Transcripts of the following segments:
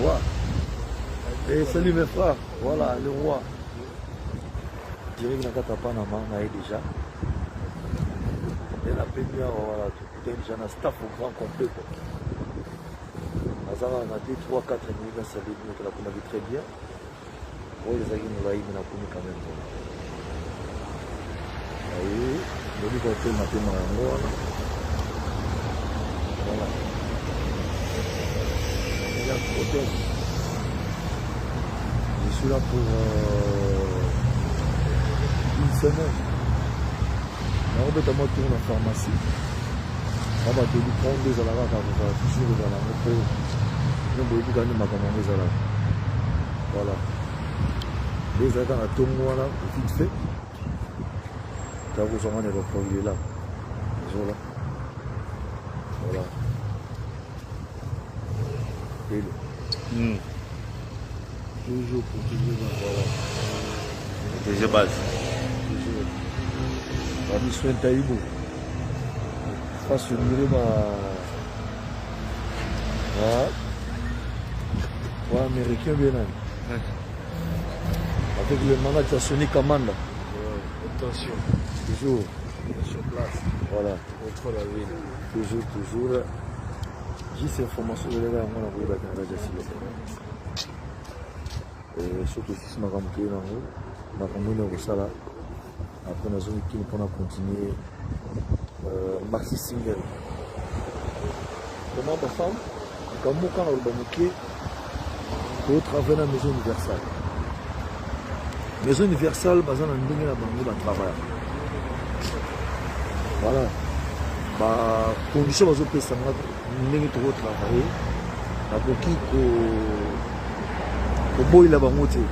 Roi. Et salut mes frères. Voilà, le roi. Je dirais que je n'ai pas déjà. Et la première, voilà, tout est déjà un staff au grand complet. On a dit 3-4 minutes, ça veut dire que la on a vu très bien. Oui, les amis, nous l'avons connu quand même. Oui, je dis qu'on fait matin dans voilà. Je suis là pour une semaine. On va tourner en pharmacie. On va te prendre des alarmes quand on va toujours dans la moto. Nous allons gagner ma commande des alarmes. Voilà. Les alarmes à tout le monde là, vite fait. Quand vous aurez les repas, il est là. Voilà. Voilà. Toujours protégé, voilà. Protégé base. Toujours. La mission est taïbo. Face au milieu, américain bien. Avec le manager Sony Kamanda. Attention. Toujours. Sur place. Voilà. Contrôle la ville. Toujours. Juste information de l'élève, on a voulu la Canada et surtout si ma femme qui est là, ma commune au Sala. Après, nous avons qui pour continuer maxi single. Comment ma femme, quand on a le banquier, pour travailler dans la maison universelle. Maison universelle, basée dans la travail. Voilà. Condition bazo pesa nga ndenge to travailler na boki ko boyila bango te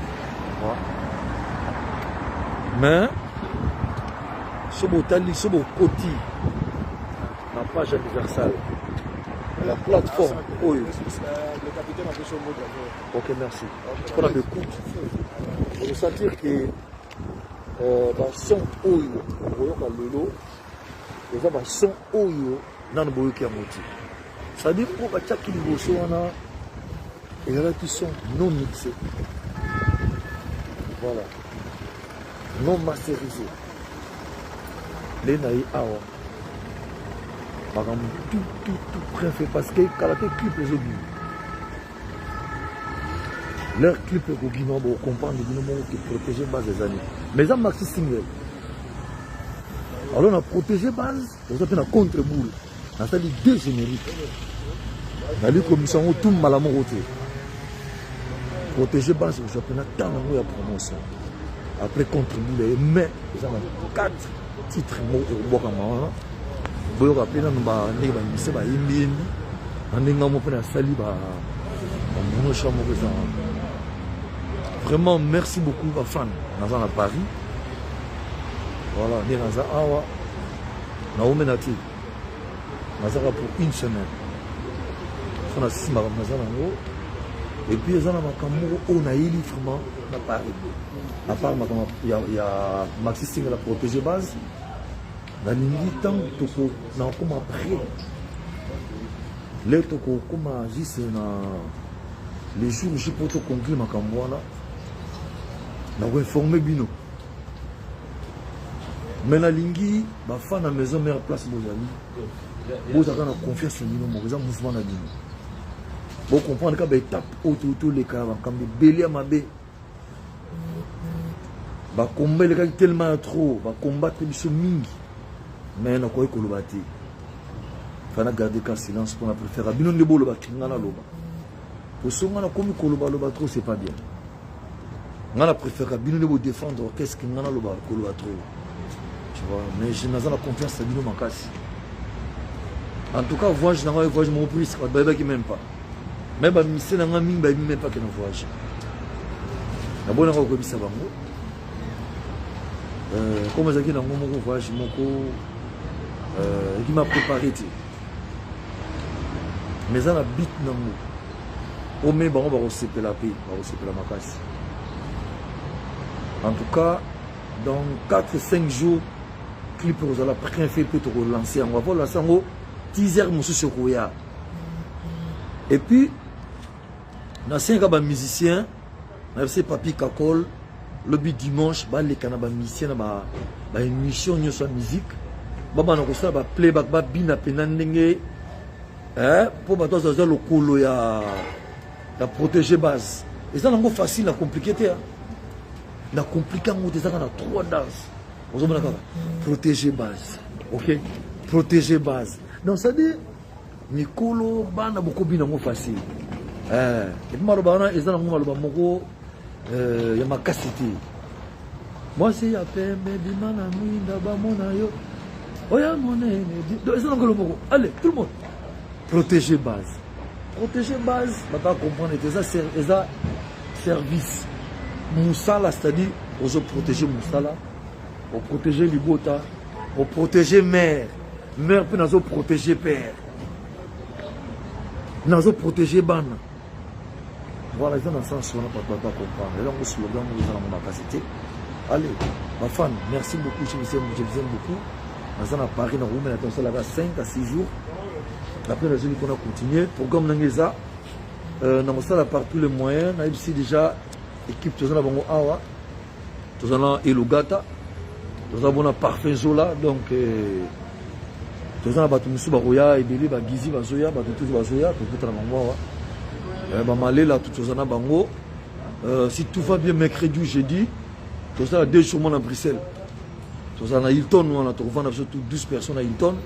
mais sobo koti na page universelle la plateforme oyo le capitaine a fait son mot d'abord. ok merci pour la écoute pour ressentir que son oyo oyoka lelo les gens sont oyo dans le boyau qui a monté. Ça veut dire qu'on va chaque niveau et là qui sont non mixés. Voilà. Non masterisés. Les naïs awa. Par exemple, tout préfet parce que quand la clip les obus. Leur clip est au Guinée, pour comprendre le Guinée qui protège base des années. Mais ça maxi single. Alors on a protégé base, on a fait un contre-boule. On a fait deux génériques. On a dit comme ça, on tout mal à mon côté. Protéger base, on a fait un temps de promotion. Après contre-boule, mais on a 4 titres au Bokamana. On a fait un vraiment, merci beaucoup à Fan. On a Paris. Voilà, on est dans un awa. On a omenati. On a pour une semaine. On a 6 mois. Et puis, on a eu vraiment à Paris. À part, il y a Maxi Sting à la protégée base. Dans l'Indy, tant que nous avons comme après. Les toko comme juste les jours où je peux te conclure ma camboana. Nous avons informé Bino. Mais la lingi, ma femme à la maison, meilleure place pour les amis. Vous avez confiance en nous, mon mouvement à Bino. Vous comprenez qu'il y a des étapes autour des cas, comme des béliers à ma baie. Va combattre les gars tellement trop, va combattre les mingi. Mais on a quoi que le bâti. Il faut garder le silence pour la préférer. Bino ne bolo ba kingana loba. Pour ce qu'on a commis loba trop, c'est pas bien. On a préféré bino ne bolo défendre qu'est-ce qu'il ngana loba trop. Tu vois, mais je n'ai pas confiance à bino makasi. En tout cas, voyage dans voyage mon prix, c'est pas qui même pas. Même si c'est dans un mine, même pas que nous voyage. La bonne heure que ça va comme ça qui dans mon voyage, mon qui m'a préparé. Mais ça, la bite dans moi. Au moins, on va recevoir la paix, on va recevoir la macasse. En tout cas, dans 4-5 jours, clip vous allez préférer peut relancer. On va voir lancer en haut, teaser monsieur Sokoya. Et puis, nasenga ba musicien na FC Papi Kakol le dimanche ba les kana ba musicien na ba émission nyoso musique baba na ko sala ba playback ba bina pena ndenge pour ba toza za lokolo ya protéger base et ça nango facile na compliqué te na compliqué ngo te ça na 3 danses on zomana ka protéger base OK protéger base donc ça dit mikolo bana boko bina ngo facile et maro bana ezana ngo maloba moko ya makasiti moi c'est ya pembe bimana minda ba mona yo oya monene donc ezana ngo moko allez tout le monde protéger base bata comprendre que ça service musala c'est-à-dire aux protéger musala au protéger libota au protéger mère peut nazo protéger père nazo protéger bana voilà ils ont un sens on n'a pas comprendre et là on slogan nous allons ma capacité allez ma fan merci beaucoup je vous aime beaucoup dans un Paris dans Roumanie attention là-bas 5 à 6 jours après la journée qu'on a continué programme nangeza dans ça par tous les moyens on a ici déjà équipe tous na bango awa tous na elugata tous na bona parfait zola donc tous na batu musu baroya ebeli ba gizi bazoya batu tous bazoya tout na bango awa ba malela tous na bango si tout va bien mercredi jeudi tous na 2 jours à Bruxelles tous na Hilton on a trouvé surtout 12 personnes à Hilton.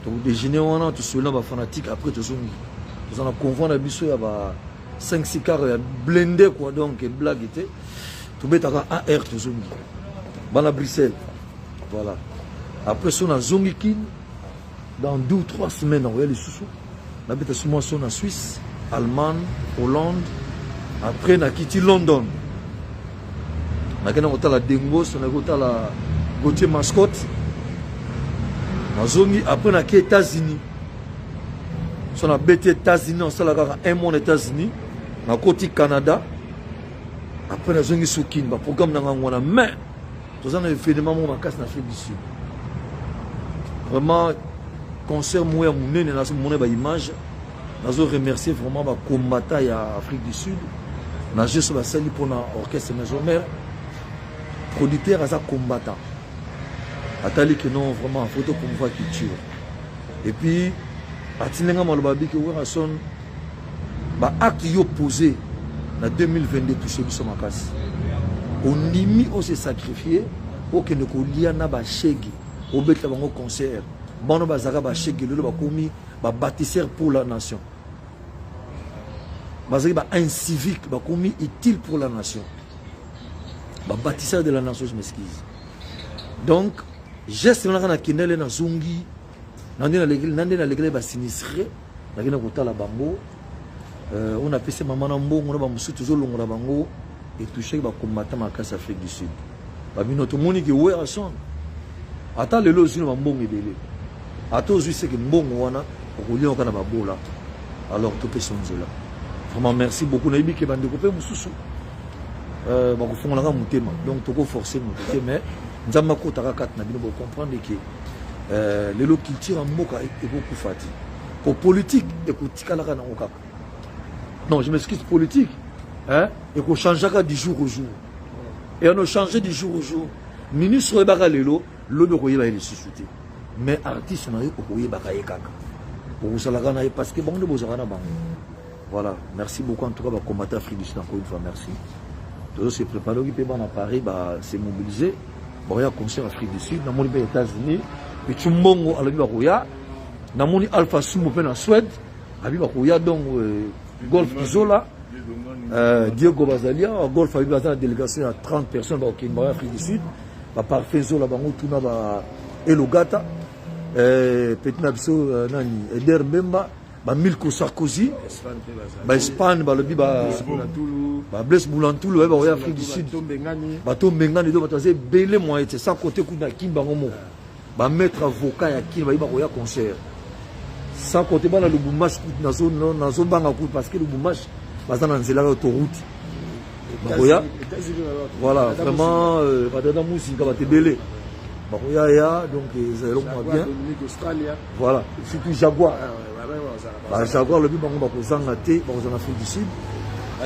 Donc déjeuner on a tout cela ba fanatique après tout ça nous on a convoi na biso ya ba 5-6 cars blindé quoi donc blague était tout betaka AR tout ça bana Bruxelles voilà après ça on a zongikin dans 2 ou 3 semaines on va les sous na beta souvent son en Suisse Allemagne Hollande après na quitté London na kana hôtel la Dengos na hôtel la Gauthier Mascotte après on a les États-Unis. Si on a les États-Unis, on a un mois aux États-Unis, on a côté Canada. Après on a les Soukin, le programme on a mais tout ça on a fait des moments en Afrique du Sud. Vraiment concert moi mon na mon ba image. Je remercier vraiment les combattants à Afrique du Sud. On a juste la salle pour l'orchestre maison mère. Producteur à combattant. Atali que non vraiment photo pour voir culture et puis atilenga malobabi que wera son ba acte yo posé na 2022 touché biso makasi on limi on s'est sacrifié pour que ne kolia na ba shege au betla bango concert bano bazaka ba shege lelo ba komi ba bâtisseur pour la nation bazaki ba un civique ba komi utile pour la nation ba bâtisseur de la nation je m'excuse donc geste on a kinele na zungi nande na legle ba sinistré na kina kotala bango on a passé maman na mbongo na ba musu toujours longola bango et toucher ba combattant makasi Afrique du Sud ba binoto moni ki we ason ata lelo zino ba mbongo ebele ata ozui c'est que mbongo wana okolio kana ba bola alors to pe sonzela vraiment merci beaucoup na ibi ke bande ko pe mususu ba ko fonga nga mutema donc to ko forcer mutema mais nzamba kotaka kat na bino bo comprendre que les lots qui tirent en moka et beaucoup fatigué pour politique et pour tikala kana okaka non je m'excuse politique hein et qu'on change du jour au jour et on a changé du jour au jour ministre baka lelo lo do koyeba ile susute mais artiste na yo koyeba kayekaka pour salaka na parce que bon de bozana bango voilà merci beaucoup en tout cas ba combattre Afrique du Sud encore une fois merci tout se préparer qui peut à Paris ba se mobiliser il y a un concert en Afrique du Sud, dans les États-Unis, et tout le monde a Roya, dans les Alpha Sumo en Suède, Roya donc Golf Isola, Diego Bazalia, Golf a eu la délégation à 30 personnes en Afrique du Sud, Parfait Zola, Tuna Elogata, Petit Nabso, Eder Bemba, Milko Sarkozy, Espagne, Blaise Boulantoulou, Afrique du Sud, Bato Mengani, Belé moi était sans côté Kuna Kimba Momo, maître avocat à qui va y avoir concert. Sans côté le Boumash, Nazo Banga parce que le Boumash, Bazan Anzela autoroute. Voilà, vraiment, Badana Moussi, Kabate Belé. Baroya, donc, ils ont bien. Voilà, surtout Jaguar. Jaguar, le but, on va poser en Afrique du Sud.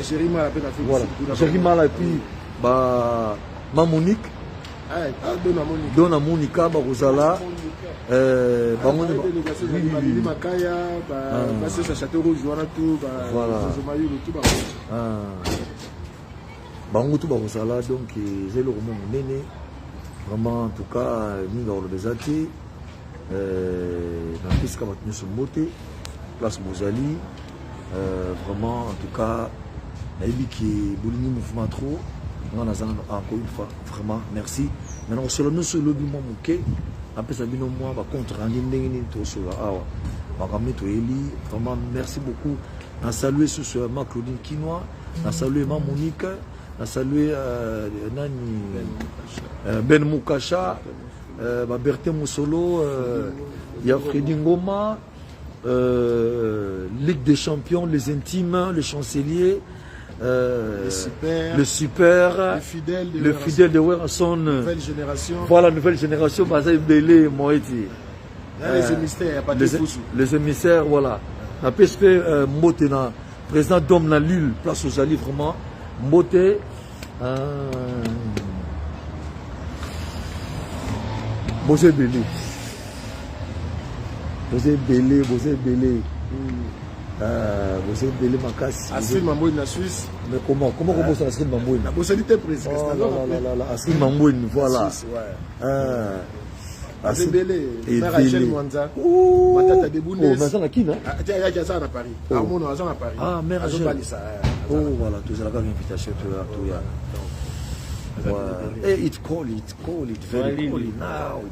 Jérimala pe na fait. Voilà. Jérimala et puis ba ma Monique. Ah, dona Monique. Dona Monica ba Rosala. Bango de Makaya, ba c'est Château Rouge wana tout ba Zomayu tout ba. Bango tout ba Rosala donc c'est le roman nene. Vraiment en tout cas minga olo bezati. Na piste ka batnu so moté place Bozali. Vraiment en tout cas nayebi ki bolini mouvement trop. Encore une fois, vraiment, merci. Maintenant, sur le nom sur le bimon mouké, après ça, bino moi, va contre un tout sur la awa. Va ramener tout Eli. Vraiment, merci beaucoup. On a salué ce ma Claudine Quinois, on a salué ma Monique, on a salué Nani Ben Moukacha, Berthe Moussolo, il y a Freddy Ngoma, Ligue des Champions, les Intimes, les Chanceliers. Le super, le fidèle de Werrason, nouvelle génération. Voilà, nouvelle génération, Bazaï Belé, Moïti. Les émissaires, pas de fous. Les émissaires, voilà. La PSP Motena, président d'homme dans l'île, place aux alliés, vraiment. Moté. Bosé Belé. Bosé Belé, Bosé Belé. Vous êtes belé Makassi. Asri Mamboine la Suisse. Mais comment vous ça Asri Mamboine? La possibilité presque. Asri Mamboine, voilà. Asri belé. Rachel Mwanza. Matata Debounès. Oh, mais ça qui non? Il y a ça à Paris. Armon à Paris. Ah, mère Rachel. Oh, voilà, tout ça là une invitation tout là. Hey, it call it very call it now.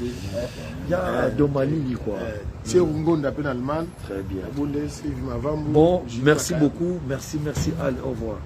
Il y a Domali quoi. C'est Rungonda en Allemagne. Très bien. Bon, merci beaucoup. Merci. Allez, au revoir.